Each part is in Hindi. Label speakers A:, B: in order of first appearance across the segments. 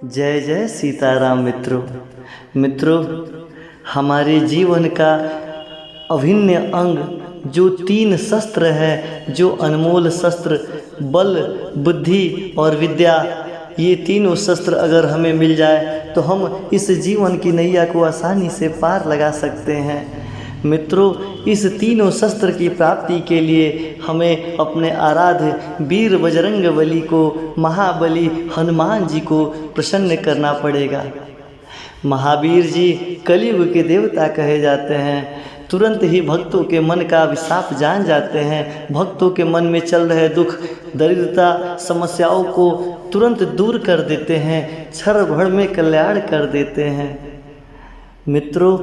A: जय जय सीताराम मित्रों, हमारे जीवन का अभिन्न अंग जो 3 शस्त्र है, जो अनमोल शस्त्र बल, बुद्धि और विद्या, ये तीनों शस्त्र अगर हमें मिल जाए तो हम इस जीवन की नैया को आसानी से पार लगा सकते हैं। मित्रों, इस तीनों शस्त्र की प्राप्ति के लिए हमें अपने आराध्य वीर बजरंगबली को, महाबली हनुमान जी को प्रसन्न करना पड़ेगा। महावीर जी कलयुग के देवता कहे जाते हैं। तुरंत ही भक्तों के मन का विषाप जान जाते हैं। भक्तों के मन में चल रहे दुख, दरिद्रता, समस्याओं को तुरंत दूर कर देते हैं, क्षण भर में कल्याण कर देते हैं। मित्रों,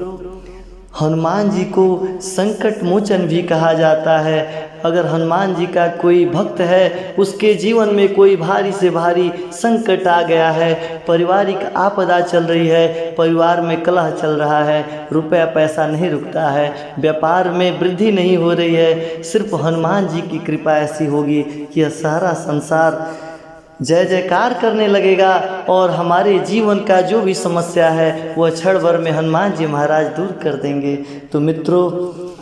A: हनुमान जी को संकट मोचन भी कहा जाता है। अगर हनुमान जी का कोई भक्त है, उसके जीवन में कोई भारी से भारी संकट आ गया है, पारिवारिक आपदा चल रही है, परिवार में कलह चल रहा है, रुपया पैसा नहीं रुकता है, व्यापार में वृद्धि नहीं हो रही है, सिर्फ हनुमान जी की कृपा ऐसी होगी कि यह सारा संसार जय जयकार करने लगेगा और हमारे जीवन का जो भी समस्या है वह क्षण भर में हनुमान जी महाराज दूर कर देंगे। तो मित्रों,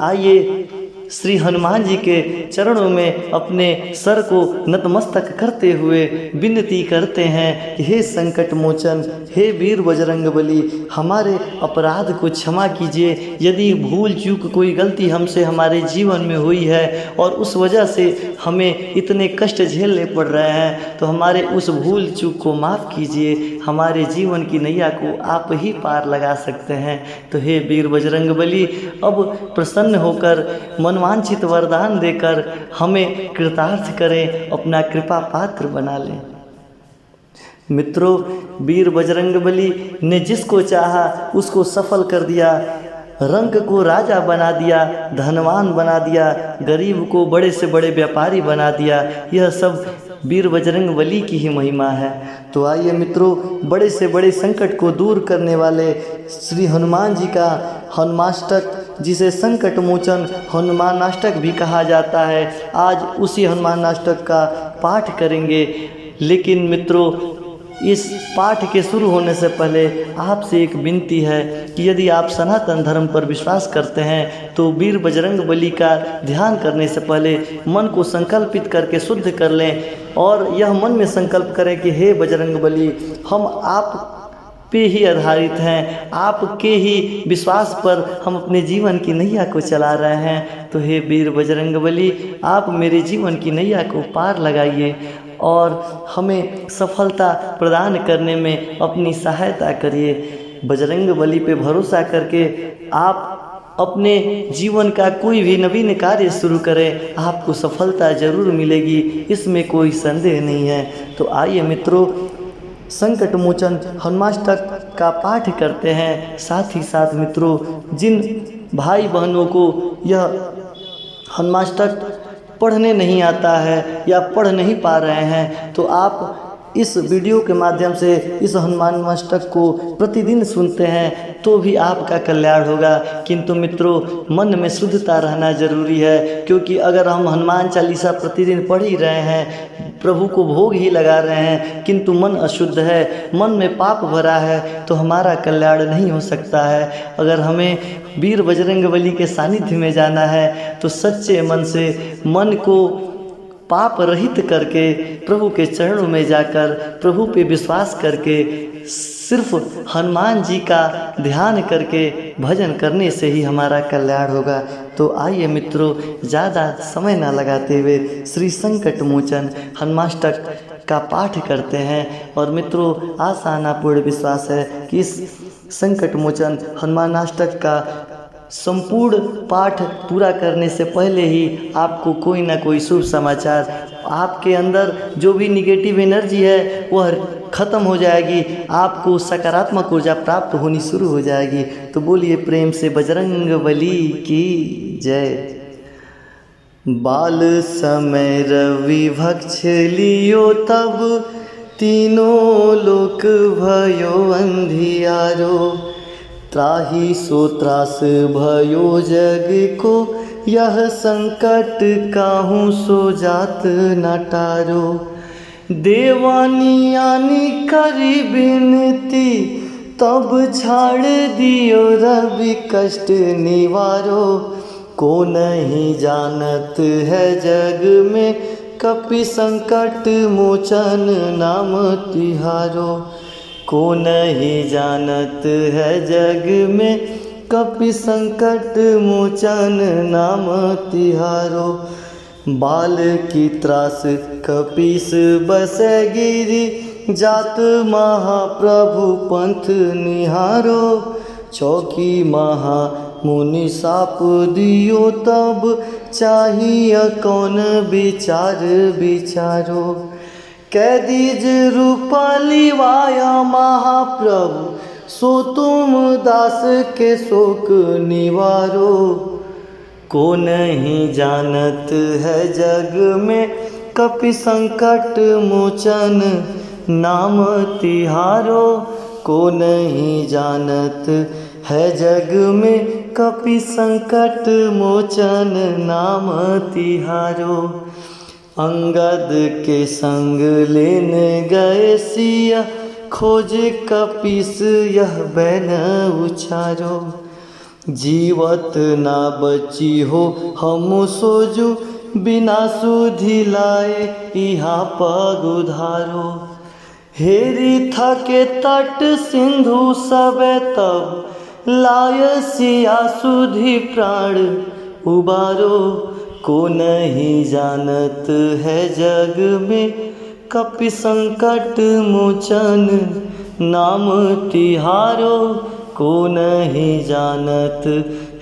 A: आइए श्री हनुमान जी के चरणों में अपने सर को नतमस्तक करते हुए विनती करते हैं कि हे संकट मोचन, हे वीर बजरंगबली, हमारे अपराध को क्षमा कीजिए। यदि भूल चूक कोई गलती हमसे हमारे जीवन में हुई है और उस वजह से हमें इतने कष्ट झेलने पड़ रहे हैं, तो हमारे उस भूल चूक को माफ़ कीजिए। हमारे जीवन की नैया को आप ही पार लगा सकते हैं। तो हे वीर बजरंगबली, अब प्रसन्न होकर मनवांछित वरदान देकर हमें कृतार्थ करें, अपना कृपा पात्र बना लें। मित्रों, वीर बजरंगबली ने जिसको चाहा उसको सफल कर दिया। रंक को राजा बना दिया, धनवान बना दिया, गरीब को बड़े से बड़े व्यापारी बना दिया। यह सब वीर बजरंगबली की ही महिमा है। तो आइए मित्रों, बड़े से बड़े संकट को दूर करने वाले श्री हनुमान जी का हनुमाष्टक, जिसे संकट मोचन हनुमानाष्टक भी कहा जाता है, आज उसी हनुमानाष्टक का पाठ करेंगे। लेकिन मित्रों, इस पाठ के शुरू होने से पहले आपसे एक विनती है कि यदि आप सनातन धर्म पर विश्वास करते हैं तो वीर बजरंगबली का ध्यान करने से पहले मन को संकल्पित करके शुद्ध कर लें और यह मन में संकल्प करें कि हे बजरंगबली, हम आप पे ही आधारित हैं, आपके ही विश्वास पर हम अपने जीवन की नैया को चला रहे हैं। तो हे वीर बजरंगबली, आप मेरे जीवन की नैया को पार लगाइए और हमें सफलता प्रदान करने में अपनी सहायता करिए। बजरंगबली पे भरोसा करके आप अपने जीवन का कोई भी नवीन कार्य शुरू करें, आपको सफलता जरूर मिलेगी, इसमें कोई संदेह नहीं है। तो आइए मित्रों, संकट मोचन हनुमाष्टक का पाठ करते हैं। साथ ही साथ मित्रों, जिन भाई बहनों को यह हनुमाष्टक पढ़ने नहीं आता है या पढ़ नहीं पा रहे हैं, तो आप इस वीडियो के माध्यम से इस हनुमानाष्टक को प्रतिदिन सुनते हैं तो भी आपका कल्याण होगा। किंतु मित्रों, मन में शुद्धता रहना जरूरी है, क्योंकि अगर हम हनुमान चालीसा प्रतिदिन पढ़ ही रहे हैं, प्रभु को भोग ही लगा रहे हैं, किंतु मन अशुद्ध है, मन में पाप भरा है, तो हमारा कल्याण नहीं हो सकता है। अगर हमें वीर बजरंगबली के सानिध्य में जाना है तो सच्चे मन से, मन को पाप रहित करके प्रभु के चरणों में जाकर प्रभु पे विश्वास करके सिर्फ हनुमान जी का ध्यान करके भजन करने से ही हमारा कल्याण होगा। तो आइए मित्रों, ज़्यादा समय ना लगाते हुए श्री संकट मोचन हनुमाष्टक का पाठ करते हैं। और मित्रों, आशा ना पूर्ण विश्वास है कि इस संकट मोचन हनुमानाष्टक का संपूर्ण पाठ पूरा करने से पहले ही आपको कोई ना कोई शुभ समाचार, आपके अंदर जो भी निगेटिव एनर्जी है वह खत्म हो जाएगी, आपको सकारात्मक ऊर्जा प्राप्त होनी शुरू हो जाएगी। तो बोलिए प्रेम से बजरंगबली की जय। बाल समय रवि भक्ष लियो, तब तीनों लोक भयो अंधियारो, त्राहि सो त्रास भयो जग को, यह संकट काहू सो जात न टारो। देवानियानी करी बिनती, तब छाड़ दियो रवि कष्ट निवारो। को नहीं जानत है जग में, कपि संकट मोचन नाम तिहारो। को नहीं जानत है जग में, कपि संकट मोचन नाम तिहारो। बाल की त्रास कपीस बसे गिरी, जात महाप्रभु पंथ निहारो। चौकी महा मुनि साप दियो, तब चाहिए कौन विचार विचारो। कैदीज रूपाली वाया महाप्रभु, सो तुम दास के शोक निवारो। को नहीं जानत है जग में, कपि संकट मोचन नाम तिहारो। को नहीं जानत है जग में, कपि संकट मोचन नाम तिहारो। अंगद के संग लेने गए सिया, खोज कपीस यह बैन उछारो। जीवत ना बची हो हम सोजू, बिना सुधि लाए यहाँ पग उधारो। हेरी था के तट सिंधु सबे, तब लाय सिया सुधि प्राण उबारो। को नहीं जानत है जग में, कपि संकट मोचन नाम तिहारो। को नहीं जानत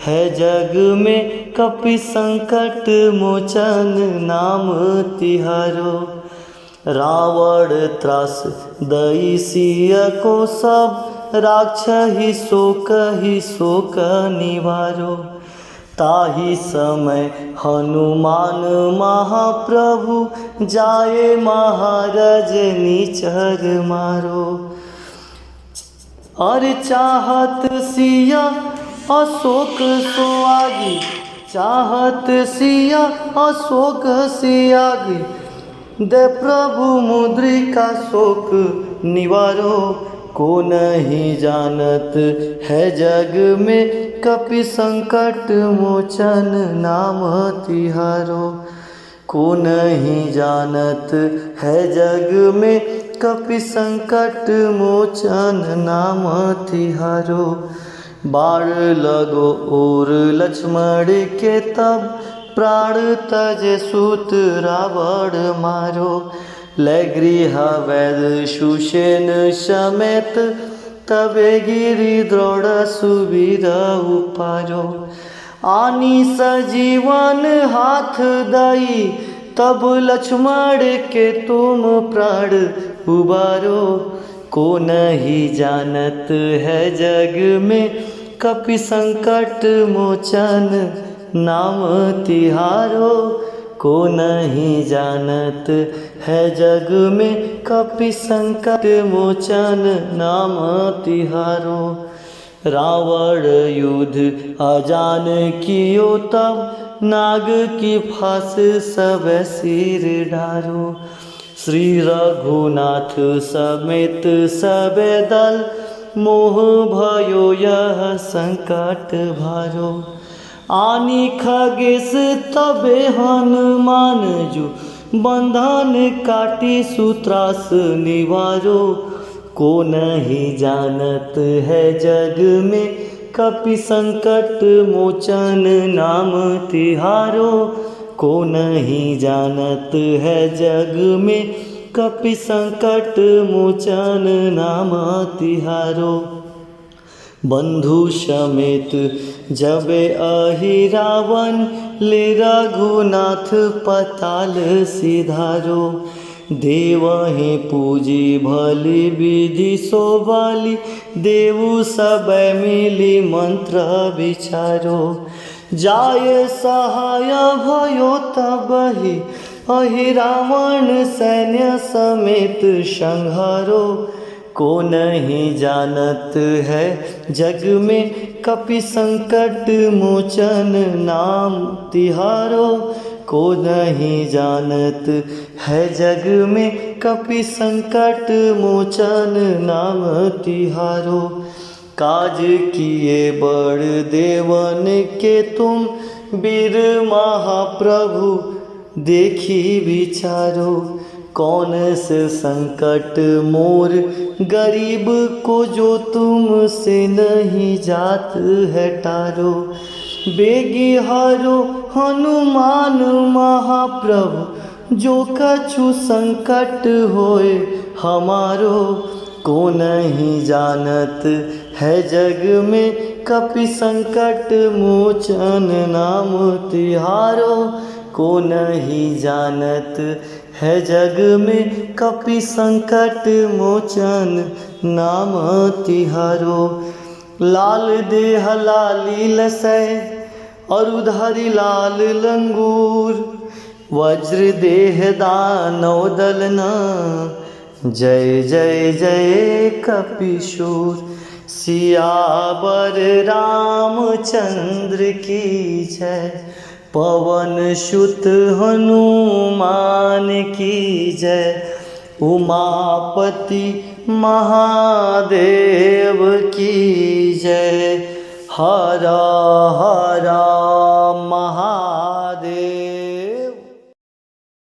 A: है जग में, कपि संकट मोचन नाम तिहारो। रावण त्रास दई सिया को, सब राक्ष ही शोक निवारो। ताही समय हनुमान महाप्रभु, जाए महाराज निचर मारो। और चाहत सिया अशोक सुआगी, चाहत सिया अशोक सियागी, दे प्रभु मुद्रिका शोक निवारो। को नहीं जानत है जग में, कपि संकट मोचन नाम तिहारो। को नहीं जानत है जग में, कपि संकट मोचन नाम तिहारो। बाण लगो और लक्ष्मण के, तब प्राण तज सूत रावण मारो। ले गृह वैद सुषेण समेत, तबे गिरि द्रोण सुबीर उपारो। आनी सजीवन हाथ दई, तब लक्ष्मण के तुम प्राण उबारो। को नहीं जानत है जग में, कपि संकट मोचन नाम तिहारो। को नहीं जानत है जग में, कपि संकट मोचन नाम तिहारो। रावण युद्ध अजान कियो, तब नाग की फांस सब सिर डारो। श्री रघुनाथ समेत सब दल, मोह भयो यह संकट भारो। आनी खगेश तबे हनुमान जो, बंधन काटी सूत्रास निवारो। को नहीं जानत है जग में, कपि संकट मोचन नाम तिहारो। को नहीं जानत है जग में, कपि संकट मोचन नाम तिहारो। बंधु समेत जब अहि रावण, ले रघुनाथ पताल सिधारो। देवहि पूजी भली विधि शोभाली, देवु सब मिली मंत्र विचारो। जाय सहाय भयो तबहि, अहि रावण सैन्य समेत संहारो। को नहीं जानत है जग में, कपि संकट मोचन नाम तिहारो। को नहीं जानत है जग में, कपि संकट मोचन नाम तिहारो। काज किए बड़ देवन के तुम वीर महाप्रभु देखी विचारो। कौन से संकट मोर गरीब को जो तुमसे नहीं जात है टारो। बेगी हारो हनुमान महाप्रभु जो कछु संकट होए हमारो। को नहीं जानत है जग में कपि संकट मोचन नाम तिहारो। को नहीं जानत है जग में कपि संकट मोचन नाम तिहारो। लाल देह लाली लसै और उधारी लाल लंगूर। वज्र देह दानव दलना जय जय जय कपिशूर। सियावर रामचंद्र की जय। पवन सुत हनुमान की जय। उमापति महादेव की जय। हरा हरा